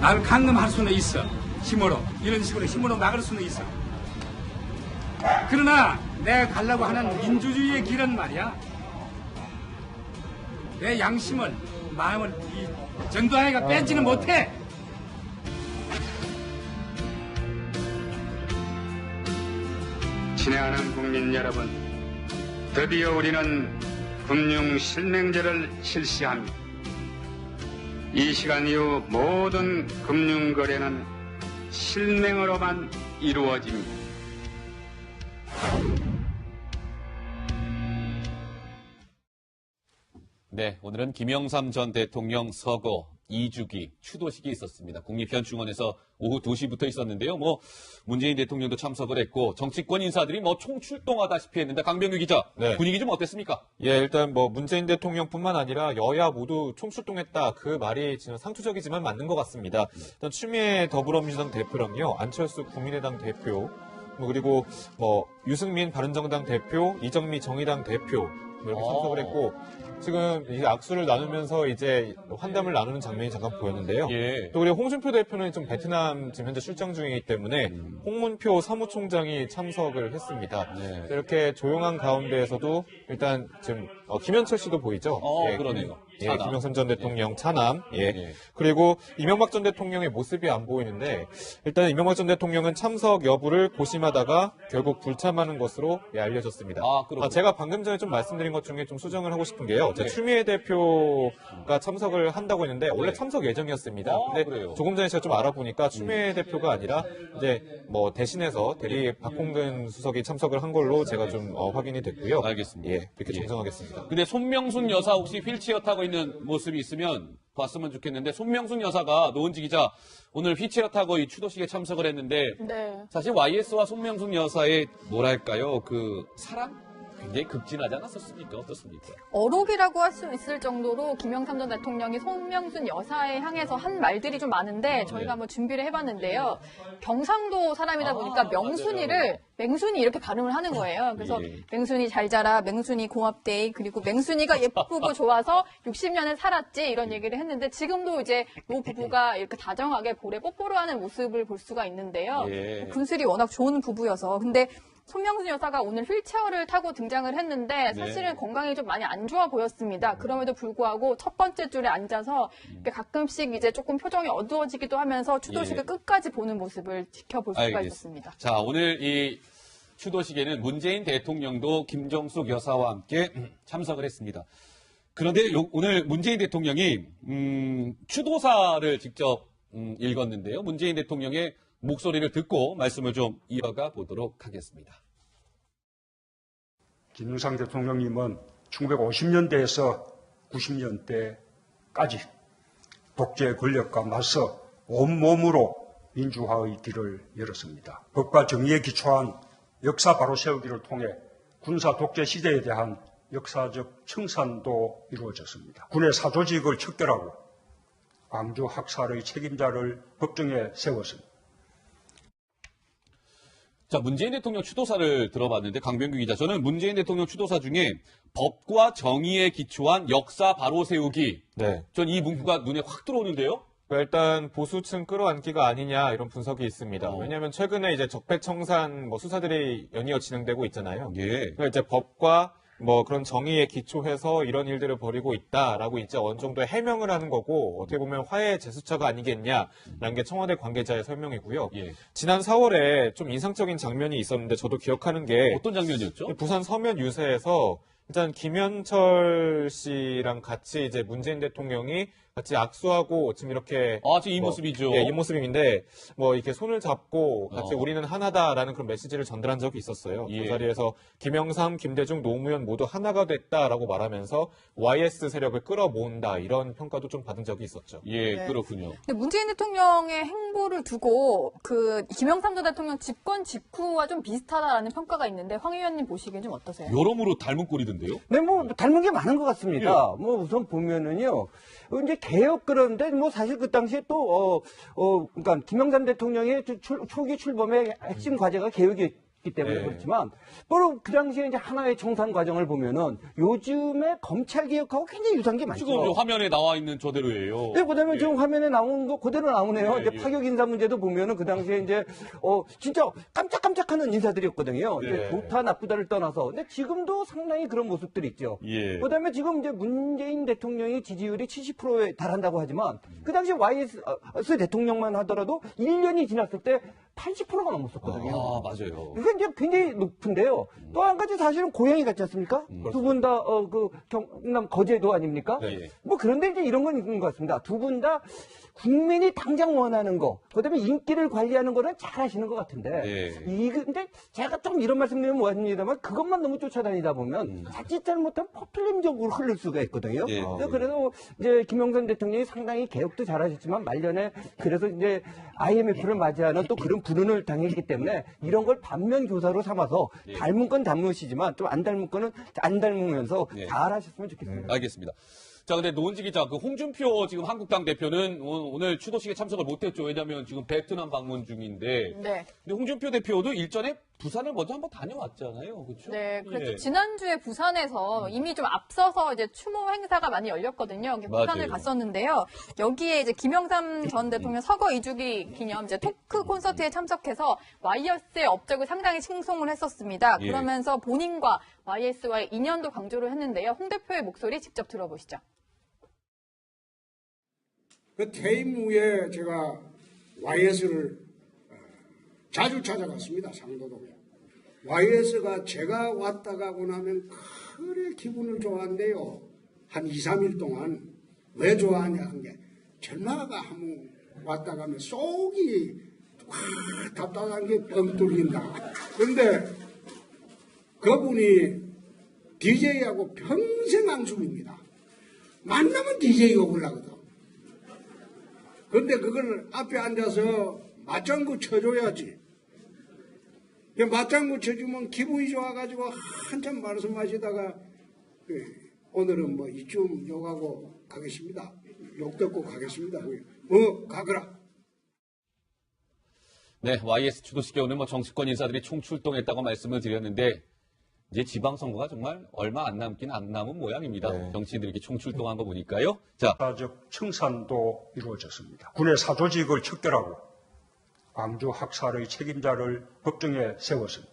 나를 강금할 수는 있어. 힘으로. 이런 식으로 힘으로 막을 수는 있어. 그러나 내가 가려고 하는 민주주의의 길은 말이야. 내 양심을, 마음을 이 전두환이가 뺏지는 못해. 친애하는 국민 여러분, 드디어 우리는 금융실명제를 실시합니다. 이 시간 이후 모든 금융거래는 실명으로만 이루어집니다. 네, 오늘은 김영삼 전 대통령 서거 2주기 추도식이 있었습니다. 국립현충원에서 오후 2시부터 있었는데요. 문재인 대통령도 참석을 했고 정치권 인사들이 총출동하다시피 했는데 강병규 기자, 네. 분위기 좀 어땠습니까? 예, 일단 문재인 대통령뿐만 아니라 여야 모두 총출동했다. 그 말이 지금 상투적이지만 맞는 것 같습니다. 일단 추미애 더불어민주당 대표랑요, 안철수 국민의당 대표, 그리고 유승민 바른정당 대표, 이정미 정의당 대표 이렇게 참석을 했고, 지금 이제 악수를 나누면서 이제 환담을 나누는 장면이 잠깐 보였는데요. 예. 또 우리 홍준표 대표는 좀 베트남 지금 현재 출장 중이기 때문에 홍문표 사무총장이 참석을 했습니다. 네. 이렇게 조용한 가운데에서도 일단 지금 김현철 씨도 보이죠? 예, 그러네요. 예, 김영삼 전 대통령 차남. 예. 예. 그리고 이명박 전 대통령의 모습이 안 보이는데 일단 이명박 전 대통령은 참석 여부를 고심하다가 결국 불참하는 것으로 알려졌습니다. 제가 방금 전에 좀 말씀드린 것 중에 좀 수정을 하고 싶은 게요. 네. 추미애 대표가 참석을 한다고 했는데 원래 참석 예정이었습니다. 근데 그래요? 조금 전에 제가 좀 알아보니까 추미애 대표가 아니라 이제 대신해서 대리 박홍근 수석이 참석을 한 걸로 제가 좀 확인이 됐고요. 알겠습니다. 예, 이렇게 정정하겠습니다. 근데 손명순 여사 혹시 휠체어 타고 있는 모습이 있으면 봤으면 좋겠는데, 손명순 여사가 노은지 기자 오늘 휠체어 타고 이 추도식에 참석을 했는데, 네. 사실 YS와 손명순 여사의 뭐랄까요, 그 사랑? 굉장히 극진하지 않았었습니까? 어떻습니까? 어록이라고 할 수 있을 정도로 김영삼 전 대통령이 손명순 여사에 향해서 한 말들이 좀 많은데 저희가 한번 준비를 해봤는데요. 경상도 사람이다 보니까 명순이를 맹순이 이렇게 발음을 하는 거예요. 그래서 맹순이 잘 자라, 맹순이 고맙데이, 그리고 맹순이가 예쁘고 좋아서 60년을 살았지, 이런 얘기를 했는데 지금도 이제 노 부부가 이렇게 다정하게 볼에 뽀뽀를 하는 모습을 볼 수가 있는데요. 군슬이 워낙 좋은 부부여서. 근데 손명순 여사가 오늘 휠체어를 타고 등장을 했는데 사실은 건강이 좀 많이 안 좋아 보였습니다. 그럼에도 불구하고 첫 번째 줄에 앉아서 가끔씩 이제 조금 표정이 어두워지기도 하면서 추도식을 끝까지 보는 모습을 지켜볼 수가 있었습니다. 자, 오늘 이 추도식에는 문재인 대통령도 김정숙 여사와 함께 참석을 했습니다. 그런데 오늘 문재인 대통령이 추도사를 직접 읽었는데요. 문재인 대통령의 목소리를 듣고 말씀을 좀 이어가 보도록 하겠습니다. 김영삼 대통령님은 1950년대에서 90년대까지 독재 권력과 맞서 온몸으로 민주화의 길을 열었습니다. 법과 정의에 기초한 역사 바로 세우기를 통해 군사 독재 시대에 대한 역사적 청산도 이루어졌습니다. 군의 사조직을 척결하고 광주 학살의 책임자를 법정에 세웠습니다. 자, 문재인 대통령 추도사를 들어봤는데, 강병규 기자, 저는 문재인 대통령 추도사 중에 법과 정의에 기초한 역사 바로 세우기. 네. 전 이 문구가 눈에 확 들어오는데요. 일단 보수층 끌어안기가 아니냐 이런 분석이 있습니다. 왜냐하면 최근에 이제 적폐청산 수사들이 연이어 진행되고 있잖아요. 예. 그러니까 이제 법과 그런 정의에 기초해서 이런 일들을 벌이고 있다라고 이제 어느 정도 해명을 하는 거고, 어떻게 보면 화해의 제스처가 아니겠냐라는 게 청와대 관계자의 설명이고요. 예. 지난 4월에 좀 인상적인 장면이 있었는데 저도 기억하는 게 어떤 장면이었죠? 부산 서면 유세에서 일단 김현철 씨랑 같이 이제 문재인 대통령이 같이 악수하고 지금 이렇게 지금 이 모습이죠. 예, 이 모습인데 이렇게 손을 잡고 같이 우리는 하나다라는 그런 메시지를 전달한 적이 있었어요. 예. 그 자리에서 김영삼, 김대중, 노무현 모두 하나가 됐다라고 말하면서 YS 세력을 끌어모은다, 이런 평가도 좀 받은 적이 있었죠. 예, 네. 그렇군요. 근데 문재인 대통령의 행보를 두고 김영삼 전 대통령 집권 직후와 좀 비슷하다라는 평가가 있는데 황 의원님 보시기엔 좀 어떠세요? 여러모로 닮은 꼴이던데요? 네, 닮은 게 많은 것 같습니다. 우선 보면은요, 이제 개혁 그런데 사실 그 당시에 또, 그러니까 김영삼 대통령의 초기 출범의 핵심 과제가 있기 때문에 네. 그렇지만 바로 그 당시에 이제 하나의 청산 과정을 보면은 요즘에 검찰 개혁하고 굉장히 유사한 게 많죠. 지금 화면에 나와 있는 저대로예요. 네, 그다음에 예. 지금 화면에 나온 거 그대로 나오네요. 예, 이제 예. 파격 인사 문제도 보면은 그 당시에 이제 진짜 깜짝깜짝하는 인사들이었거든요. 이제 예. 좋다 나쁘다를 떠나서. 근데 지금도 상당히 그런 모습들이 있죠. 예. 그다음에 지금 이제 문재인 대통령이 지지율이 70%에 달한다고 하지만 그 당시 YS 대통령만 하더라도 1년이 지났을 때 80%가 넘었었거든요. 아, 맞아요. 그게 이제 굉장히 높은데요. 또 한 가지 사실은 고향이 같지 않습니까? 두 분 다 경남 거제도 아닙니까? 네. 뭐 그런데 이제 이런 건 있는 것 같습니다. 두 분 다 국민이 당장 원하는 거, 그다음에 인기를 관리하는 거는 잘 하시는 것 같은데 네. 근데 제가 좀 이런 말씀드리면 뭐합니다만 그것만 너무 쫓아다니다 보면 자칫 잘못하면 포퓰리즘적으로 흐를 수가 있거든요. 예. 그래서 이제 김영삼 대통령이 상당히 개혁도 잘하셨지만 말년에 그래서 이제 IMF를 맞이하는 또 그런 불운을 당했기 때문에 이런 걸 반면 교사로 삼아서 닮은 건 닮으시지만 좀 안 닮은 거는 안 닮으면서 예. 잘하셨으면 좋겠습니다. 알겠습니다. 자, 근데 노은지 기자, 그 홍준표 지금 한국당 대표는 오늘 추도식에 참석을 못했죠. 왜냐하면 지금 베트남 방문 중인데. 네. 근데 홍준표 대표도 일전에 부산을 먼저 한번 다녀왔잖아요. 그렇죠? 네, 그렇죠. 예. 지난주에 부산에서 이미 좀 앞서서 이제 추모 행사가 많이 열렸거든요. 이렇게 부산을 맞아요. 갔었는데요. 여기에 이제 김영삼 전 대통령 서거 2주기 기념 이제 토크 콘서트에 참석해서 YS의 업적을 상당히 칭송을 했었습니다. 예. 그러면서 본인과 YS와의 인연도 강조를 했는데요. 홍 대표의 목소리 직접 들어보시죠. 그 퇴임 후에 제가 YS를 자주 찾아갔습니다. 상도동에. YS가 제가 왔다 가고 나면 그래 기분을 좋아한대요. 한 2, 3일 동안. 왜 좋아하냐 한 게 전마가 한번 왔다 가면 속이 답답한 게 뻥 뚫린다. 근데 그분이 DJ하고 평생 앙숙입니다. 만나면 DJ가 올라거든. 근데 그걸 앞에 앉아서 맞장구 쳐줘야지. 맞장구 쳐주면 기분이 좋아가지고 한참 말씀하시다가 오늘은 뭐 이쯤 욕하고 가겠습니다. 욕 듣고 가겠습니다. 가거라. 네, YS 추도식에 오늘 뭐 정치권 인사들이 총출동했다고 말씀을 드렸는데 이제 지방선거가 정말 얼마 안 남은 모양입니다. 네. 정치인들이 이렇게 총출동한 거 보니까요. 자, 사적 청산도 이루어졌습니다. 군의 사조직을 척결하고 광주 학살의 책임자를 법정에 세웠습니다.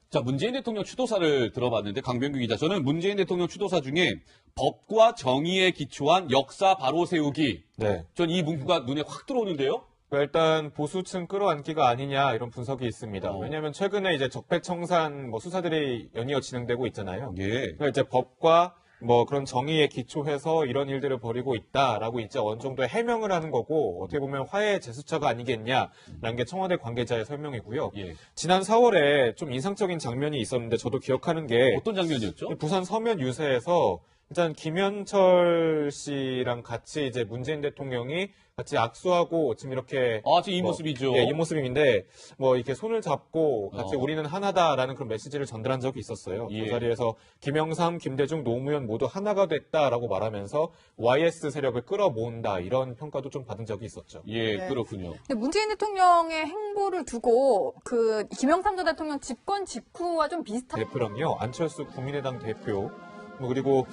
자, 문재인 대통령 추도사를 들어봤는데 강병규 기자, 저는 문재인 대통령 추도사 중에 법과 정의에 기초한 역사 바로 세우기. 네. 전 이 문구가 눈에 확 들어오는데요. 일단 보수층 끌어안기가 아니냐 이런 분석이 있습니다. 어. 왜냐하면 최근에 이제 적폐청산 수사들이 연이어 진행되고 있잖아요. 예. 그러니까 이제 법과 그런 정의에 기초해서 이런 일들을 벌이고 있다라고 이제 어느 정도 해명을 하는 거고 어떻게 보면 화해의 제스처가 아니겠냐라는 게 청와대 관계자의 설명이고요. 예. 지난 4월에 좀 인상적인 장면이 있었는데 저도 기억하는 게 어떤 장면이었죠? 부산 서면 유세에서 일단 김현철 씨랑 같이 이제 문재인 대통령이 같이 악수하고 지금 이렇게 아, 지금 이 모습이죠. 예, 이 모습인데 이렇게 손을 잡고 같이 어. 우리는 하나다라는 그런 메시지를 전달한 적이 있었어요. 예. 그 자리에서 김영삼, 김대중, 노무현 모두 하나가 됐다라고 말하면서 YS 세력을 끌어모은다 이런 평가도 좀 받은 적이 있었죠. 예, 네. 그렇군요. 근데 문재인 대통령의 행보를 두고 그 김영삼 전 대통령 집권 직후와 좀 비슷한 대표랑요 안철수 국민의당 대표 그리고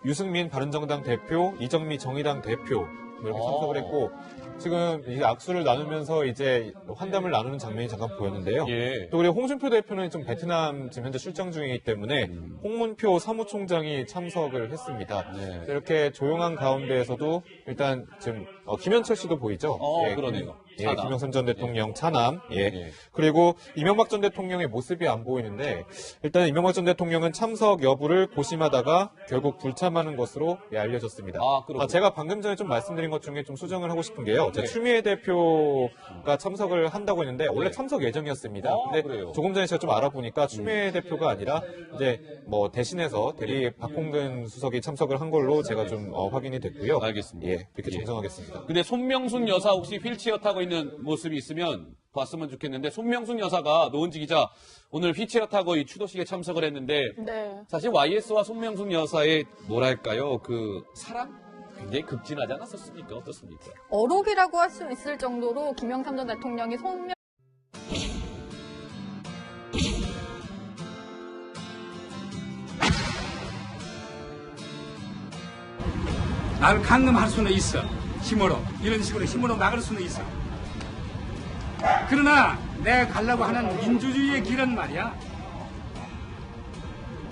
유승민 바른정당 대표, 이정미 정의당 대표 이렇게 참석을 했고 지금 이제 악수를 나누면서 이제 환담을 나누는 장면이 잠깐 보였는데요. 예. 또 그리고 홍준표 대표는 좀 베트남 지금 현재 출장 중이기 때문에 홍문표 사무총장이 참석을 했습니다. 네. 이렇게 조용한 가운데에서도 일단 지금 김현철 씨도 보이죠? 그러네요. 예, 차남. 김영삼 전 대통령 차남. 예. 예. 그리고 이명박 전 대통령의 모습이 안 보이는데 일단 이명박 전 대통령은 참석 여부를 고심하다가 결국 불참하는 것으로 알려졌습니다. 아, 그렇군요. 제가 방금 전에 좀 말씀드린 것 중에 좀 수정을 하고 싶은 게요. 추미애 대표가 참석을 한다고 했는데 원래 참석 예정이었습니다. 근데 그래요? 조금 전에 제가 좀 알아보니까 추미애 대표가 아니라 이제 대신해서 대리 박홍근 수석이 참석을 한 걸로 제가 좀 확인이 됐고요. 알겠습니다. 예, 이렇게 예. 정정하겠습니다. 근데 손명순 여사 혹시 휠체어 타고 있는 모습이 있으면 봤으면 좋겠는데 손명순 여사가 노은지 기자 오늘 휠체어 타고 이 추도식에 참석을 했는데 네. 사실 YS와 손명순 여사의 뭐랄까요 그 사랑 굉장히 급진하지 않았었습니까? 어떻습니까? 어록이라고 할 수 있을 정도로 김영삼 전 대통령이 나를 강금할 수는 있어. 힘으로. 이런 식으로 힘으로 막을 수는 있어. 그러나 내가 가려고 하는 민주주의의 길은 말이야.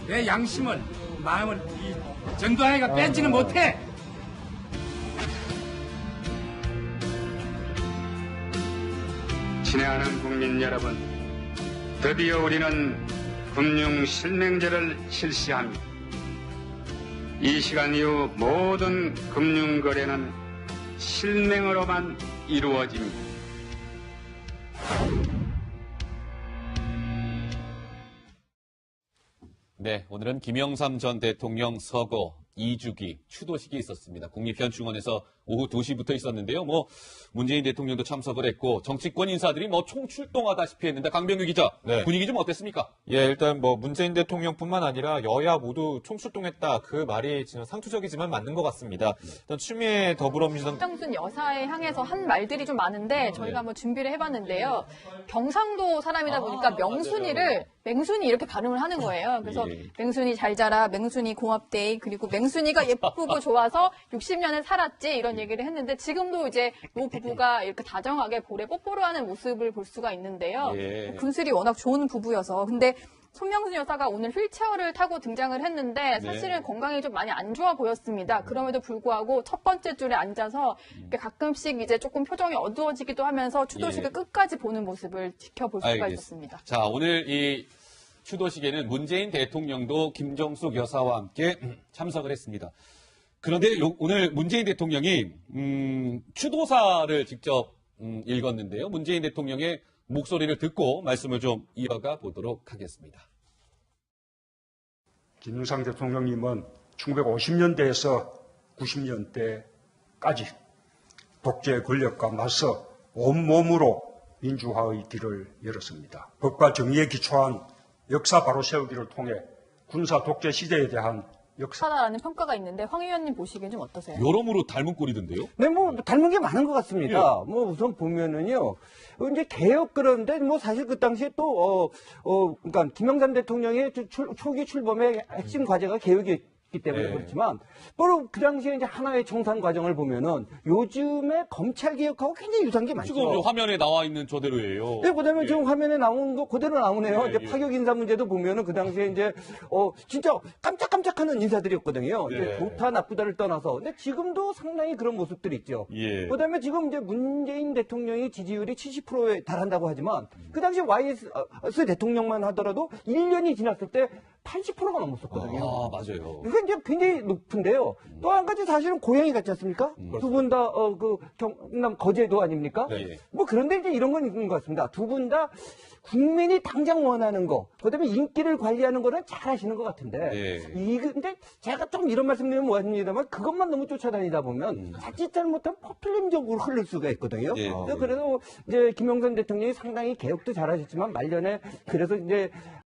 내 양심을, 마음을 이 전두환이가 뺏지는 못해. 친애하는 국민 여러분, 드디어 우리는 금융실명제를 실시합니다. 이 시간 이후 모든 금융거래는 실명으로만 이루어집니다. 네, 오늘은 김영삼 전 대통령 서거 2주기 추도식이 있었습니다. 국립현충원에서 오후 2시부터 있었는데요. 문재인 대통령도 참석을 했고 정치권 인사들이 총출동하다시피 했는데 강병규 기자, 네. 분위기 좀 어땠습니까? 예, 일단 문재인 대통령뿐만 아니라 여야 모두 총출동했다. 그 말이 지금 상투적이지만 맞는 것 같습니다. 일단 추미애 더불어민주당 김명순 여사에 향해서 한 말들이 좀 많은데 저희가 한번 준비를 해봤는데요. 경상도 사람이다 보니까 명순이를 맹순이 이렇게 발음을 하는 거예요. 그래서 예. 맹순이 잘 자라, 맹순이 고맙데이, 그리고 맹순이가 예쁘고 좋아서 60년을 살았지 이런 얘기를 했는데 지금도 이제 노 부부가 이렇게 다정하게 볼에 뽀뽀를 하는 모습을 볼 수가 있는데요. 예. 군슬이 워낙 좋은 부부여서 근데 손명순 여사가 오늘 휠체어를 타고 등장을 했는데 사실은 네. 건강이 좀 많이 안 좋아 보였습니다. 그럼에도 불구하고 첫 번째 줄에 앉아서 이렇게 가끔씩 이제 조금 표정이 어두워지기도 하면서 추도식을 예. 끝까지 보는 모습을 지켜볼 수가 알겠습니다. 있었습니다. 자, 오늘 이 추도식에는 문재인 대통령도 김정숙 여사와 함께 참석을 했습니다. 그런데 오늘 문재인 대통령이 추도사를 직접 읽었는데요. 문재인 대통령의 목소리를 듣고 말씀을 좀 이어가 보도록 하겠습니다. 김영삼 대통령님은 1950년대에서 90년대까지 독재 권력과 맞서 온몸으로 민주화의 길을 열었습니다. 법과 정의에 기초한 역사 바로 세우기를 통해 군사 독재 시대에 대한 하다라는 평가가 있는데 황 의원님 보시기엔 좀 어떠세요? 여러모로 닮은 꼴이던데요? 네, 닮은 게 많은 것 같습니다. 우선 보면은요, 이제 개혁 그런데 사실 그 당시에 또, 그러니까 김영삼 대통령의 초기 출범의 핵심 과제가 개혁이었기 때문에 네. 그렇지만, 바로 그 당시에 이제 하나의 청산 과정을 보면은 요즘에 검찰 개혁하고 굉장히 유사한 게 많죠. 지금 화면에 나와 있는 저대로예요. 네, 그다음에 예. 지금 화면에 나온 거 그대로 나오네요. 예, 이제 예. 파격 인사 문제도 보면은 그 당시에 이제 진짜 깜짝깜짝하는 인사들이었거든요. 이제 네. 좋다 나쁘다를 떠나서. 근데 지금도 상당히 그런 모습들이 있죠. 예. 그다음에 지금 이제 문재인 대통령이 지지율이 70%에 달한다고 하지만 그 당시 YS 대통령만 하더라도 1년이 지났을 때 80%가 넘었었거든요. 아, 맞아요. 이게 이제 굉장히 높은데요. 또 한 가지 사실은 고향이 같지 않습니까? 두 분 다 그 경남 거제도 아닙니까? 네. 그런데 이제 이런 건 있는 것 같습니다. 두 분 다 국민이 당장 원하는 거, 그다음에 인기를 관리하는 거는 잘 하시는 것 같은데. 네. 근데 제가 좀 이런 말씀드리면 뭐합니다만 그것만 너무 쫓아다니다 보면 자칫 잘못하면 포퓰리즘적으로 흐를 수가 있거든요. 네. 그래서 이제 김영삼 대통령이 상당히 개혁도 잘하셨지만 말년에 그래서 이제